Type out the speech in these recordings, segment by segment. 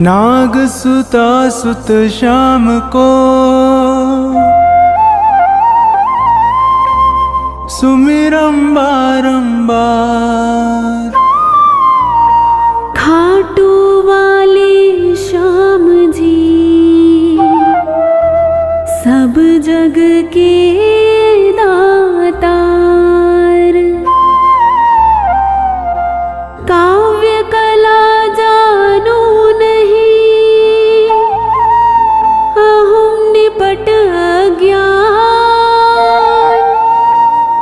नाग सुता सुत श्याम को सुमिरम बारंबार। खाटू वाले श्याम जी सब जग के दातार। काव्य कला जानू नहीं अहम निपट अज्ञान।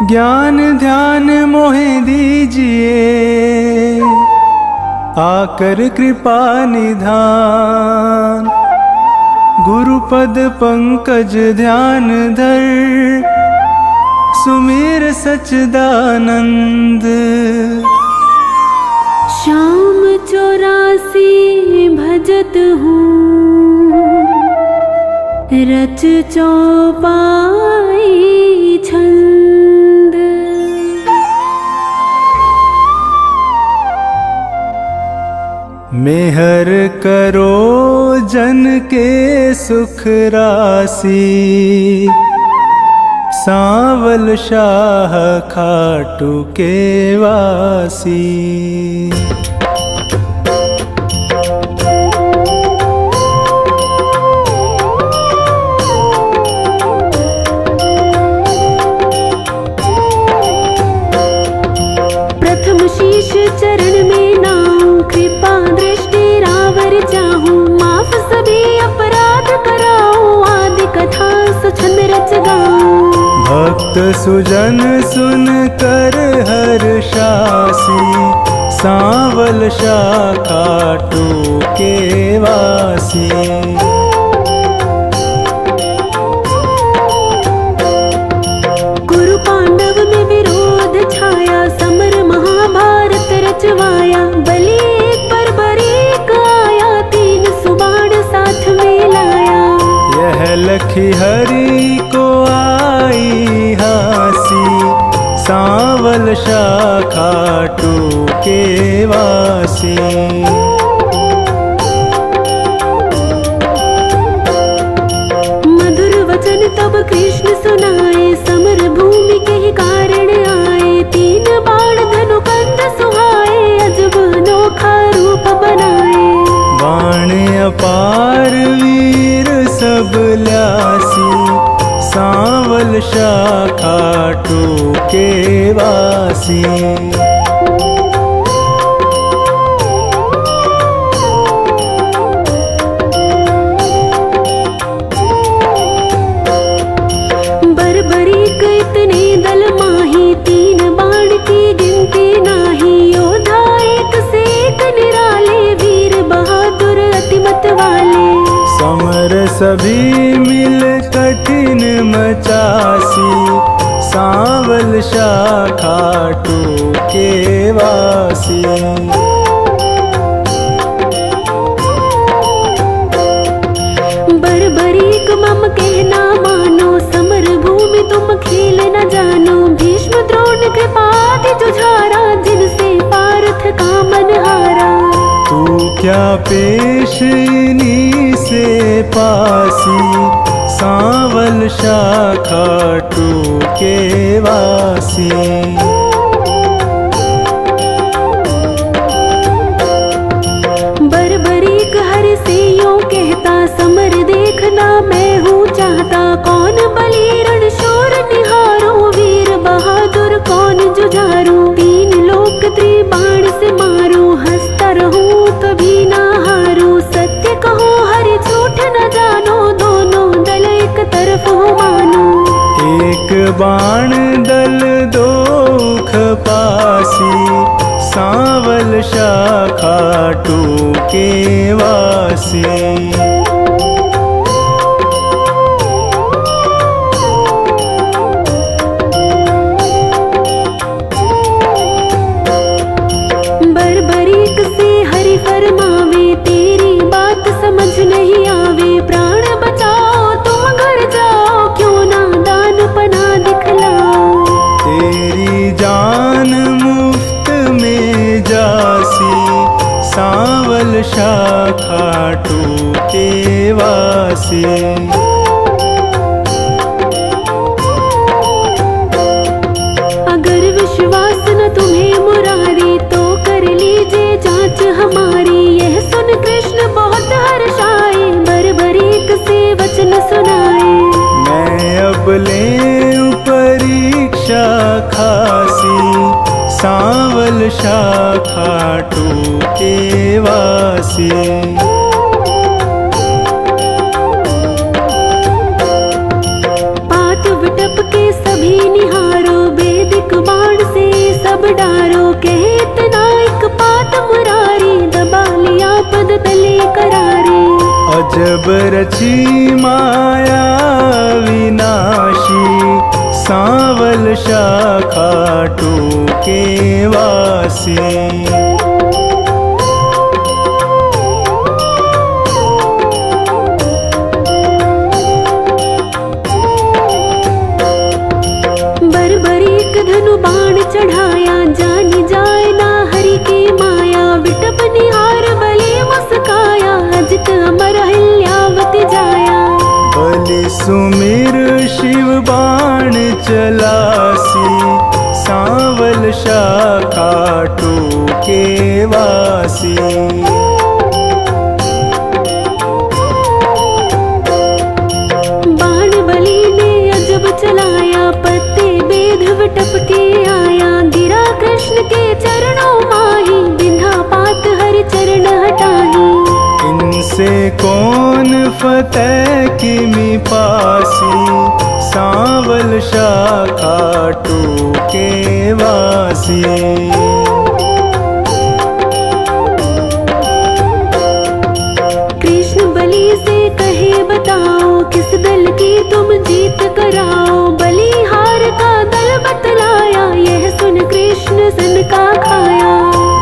ज्ञान ध्यान मोहे दीजिए आकर कृपा निधान। गुरुपद पंकज ध्यान धर सुमिर सच्चिदानंद। श्याम 84 भजत हूँ रच चौपाई छंद। मेहर करो जन के सुख राशि सांवल शाह खाटू के वासी। प्रथम शीश चरण में नाऊं कृपा दृष्टि रावर चाहूं। माफ सभी अपराध कराऊं आदि कथा सुछंद रच गाऊं। भक्त सुजन सुन कर हर्षासी सांवल शाह खाटू के वासी। कुरु पांडव में विरोध छाया समर महाभारत रचवाया। बलि एक पर बरीक आया तीन सुबाण साथ में लाया। यह लखी हरि को आई हासी सांवल शाह खाटू के वासी। मधुर वचन तब कृष्ण सुनाए समर भूमि के ही कारण आए। तीन बाण धनु कंध सुहाए अजब अनोखा रूप बनाए। बाण अपार वीर सब ल्यासी सांवल शाह खाटू के वासी। बरबरीक इतने दल माही तीन बाण की गिनती नाही। योद्धा एक से एक निराले वीर बहादुर अतिमत वाले। समर सभी मिल कठिन मचासी सांवल शाह खाटू के वासी। बरबरीक मम कहना मानो समर भूमि तुम खेल न जानो। भीष्म द्रोण कृपादि जुझारा जिनसे पार्थ का मन हारा। तू क्या पेश इन्हीं से पासी सांवल शाह खाटू के वासी। बरबरीक हरि से यूं कहता समर देखना मैं हूँ चाहता। कौन बलि रण शूर निहारो वीर बहादुर कौन जुझारू। तीन लोक त्रिबाण से मारू हंसता रहूं कभी ना हारू। सत्य कहो हरि झूठ न जानो दोनों दल एक तरफ हो मानो। एक बाण दल दो खपासी सांवल शाह खाटू के वासी। बरबरीक से हरि फरमावे तेरी बात समझ नहीं आवे। प्राण बचाओ तुम घर जाओ क्यों ना दान पना दिखलाओ। तेरी जान मुफ्त में जासी सांवल शाखा वासी। अगर विश्वास न तुम्हें मुरारी तो कर लीजिए जांच हमारी। यह सुन कृष्ण बहुत हर्षाए, बरबरीक से वचन सुनाए। मैं अब लेऊं परीक्षा खासी, सांवल शाखा टूके वासी। पात विटप के सभी निहारो, वैदिक बाण से सब डारो। कहे इतना एक पात मुरारी, दबा लिया पद तले करारे। अजब रची माया विनाशी, सांवल शाखा टूके वासी। बरबरीक धनु बाण चढ़ाया, जानी जाए ना हरि की माया। विटप निहार बलि मुस्काया, अजित अमर हिल्यावति जाया। बलि सुमिर शिव बाण चलासी, सांवल शाखा टूके वासी। बाण बलि ने अजब चलाया, पत्ते बेध विटप के आया। गिरा कृष्ण के चरणों माही, बिंधा पात हरि चरण हटाही। इनसे कौन फतेह किमि पासी, सांवल शाखा टूके वासी। कृष्ण बलि से कहे बताओ, किस दल की तुम जीत कराओ। बलिहार का दल बतलाया, यह सुन कृष्ण सन का खाया।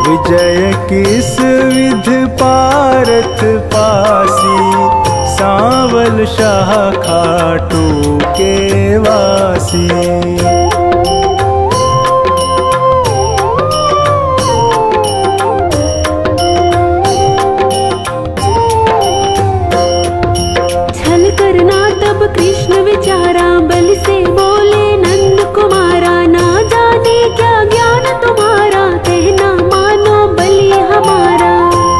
विजय किस विध पारथ पासी, सांवल शाखा टूके वासी। छल करना तब कृष्ण विचारा, बलि से बोले नंद कुमारा। ना जाने क्या ज्ञान तुम्हारा, कहना मानो बलि हमारा।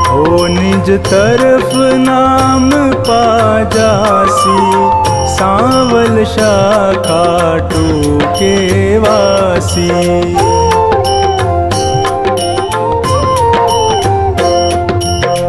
हो निज तरफ नाम पा जासी, सांवल शाखा टूके वासी।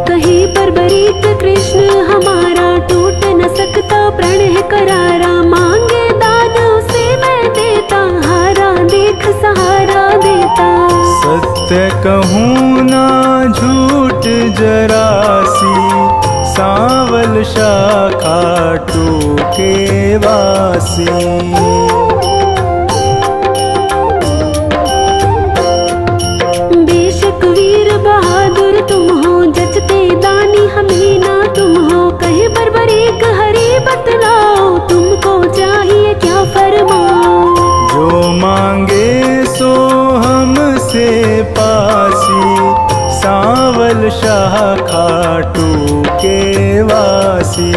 कहीं बरबरीक कृष्ण हमारा, टूट न सकता प्रण है करारा। मांगे दान उसे मैं देता, हारा देख सहारा देता। सत्य कहूँ ना झूठ जरासी, सांवल शाखा टूके वासी। बेशक वीर बहादुर तुम हो, जचते दानी हमें ना तुम हो। कहे बरबरीक हरि बतलाओ, तुमको चाहिए क्या फरमाओ। जो मांगे सो हमसे पासी, सांवल शाखा टूके वासी।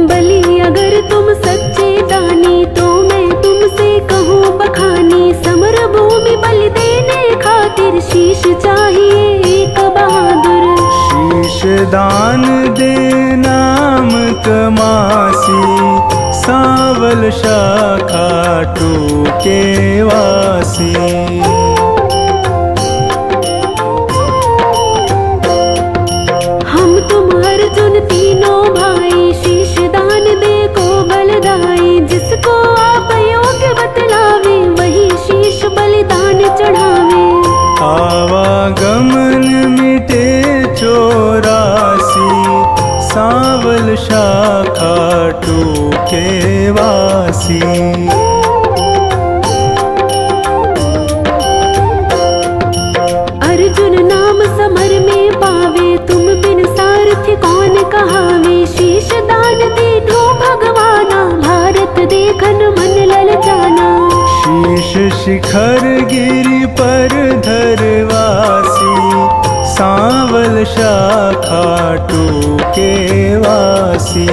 बलि अगर तुम सच्चे दानी, तो मैं तुमसे कहूँ बखानी। समर भूमि बलि देने खातिर, शीश चाहिए एक बहादुर। शीश दान दे नाम कमासी, सांवल शाखा टूके वासी। हम तुम अर्जुन तीनों भाई, शीश दान दे को बलदाई। जिसको आप योग्य बतलावे, वही शीश बलिदान चढ़ावे। आवागमन मिटे चौरासी, सांवल शाखा टूके वासी। शिखर गिरि पर धरवासी, सांवल शाखा टूके वासी।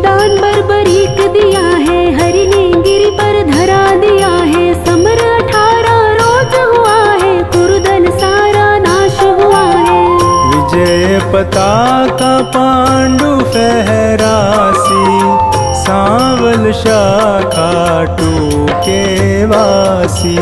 दान बर्बरीक दिया है, हरि ने गिरि पर धरा दिया है। समर 18 रोज हुआ है, कुरुदन सारा नाश हुआ है। विजय पताका पांडु फहरासी, सांवल शाखा टूके वासी।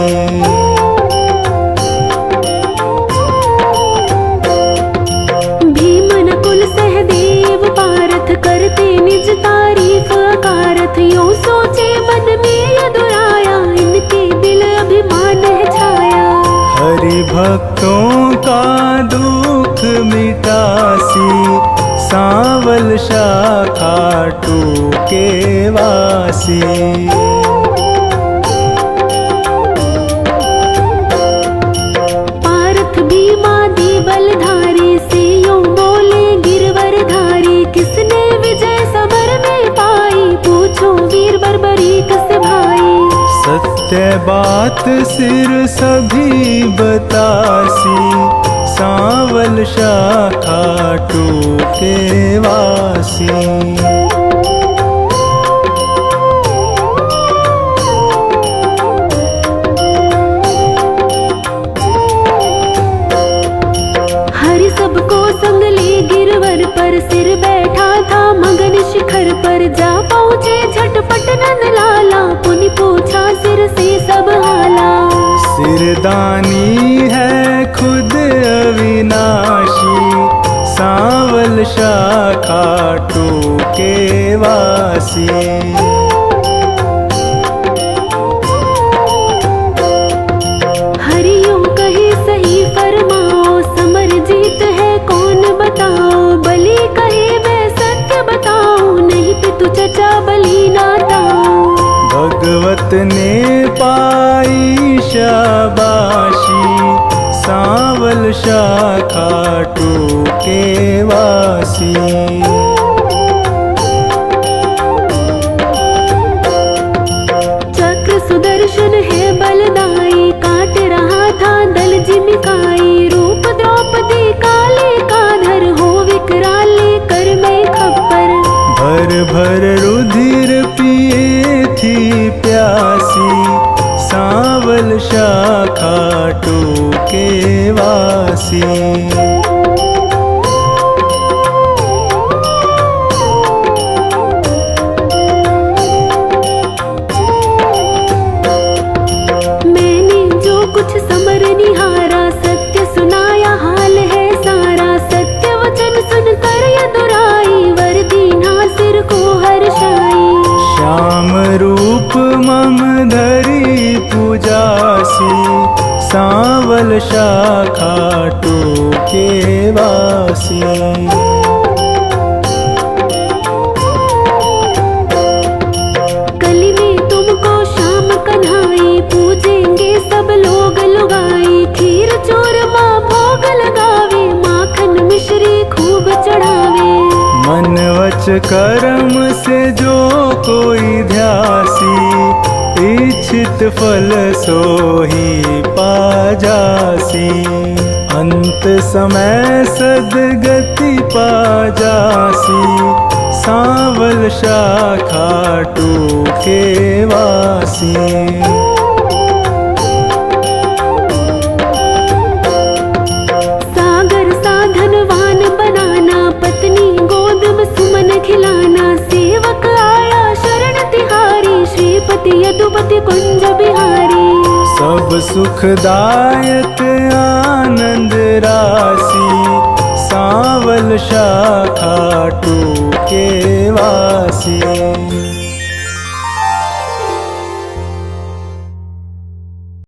करते निज तारीफ अकारथ, यूं सोचे मन में ये दुराया, इनके दिल अभिमान है छाया। हरि भक्तों का दुख मिटासी, सांवल शाखा टूके वासी। पार्थ भीमादि बलधारी, से यूं बोले गिरवर धारी। किसने विजय समर में पाई, पूछो वीर बर्बरीक से भाई। सत्य बात सिर सभी बतासी, सांवल शाखा टूके वासी। हरि सबको संग ले गिरवर पर, सिर बैठा था मगन शिखर पर। जा पहुँचे झटपट नंद लाला, पुनि पूछा सिर से सब हाला। सिरदानी है खुद अविनाशी, सांवल शाखा टूके वासी। हरियों कहे सही फरमाओ, समर जीत है कौन बताओ। बलि कहे मैं सत्य बताऊं, नहीं पितु चचा बलि नाताओ। भगवत ने पाई शाबाशी, सांवल शाखा टूके वासी। चक्र सुदर्शन है बलदाई, काट रहा था दल जिमिकाई। रूप द्रौपदी काले का धर, हो विकराले कर में खप्पर। भर भर रुधिर पिए थी प्यासी, सांवल शाखा टूके वासी। मैंने जो कुछ समर निहारा, सत्य सुनाया हाल है सारा। सत्य वचन सुनकर ये दुराई, वर दीना सिर को हर्षाई। श्याम रूप मम धरी पूजासी, सांवल शाखा टूके वासी। कली में तुमको शाम कन्हाई, पूजेंगे सब लोग लुगाई। खीर चूरमा भोग लगावे, माखन मिश्री खूब चढ़ावे। मन वच कर्म से जो कोई ध्यासी, इच्छित फल सोही पाजासी। अंत समय सदगति पाजासी, सांवल शाखा टूके वासी। सागर साधनवान बनाना, पत्नी गोद में सुमन खिलाना। सेवक आया शरण तिहारी, श्रीपति यदुपति कुंज बिहारी। सब सुखदायक आनंद राशि, सांवल शाखा टूके वासी।